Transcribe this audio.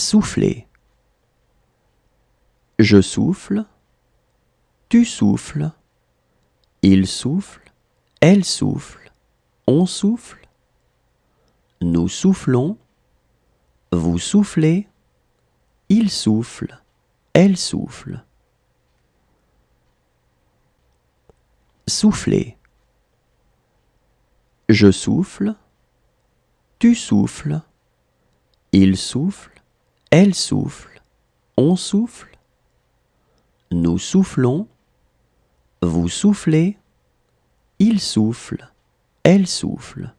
Souffler. Je souffle, tu souffles, il souffle, elle souffle, on souffle, nous soufflons, vous soufflez, il souffle, elle souffle. Souffler. Je souffle, tu souffles, il souffle, elle souffle, on souffle, nous soufflons, vous soufflez, il souffle, elle souffle.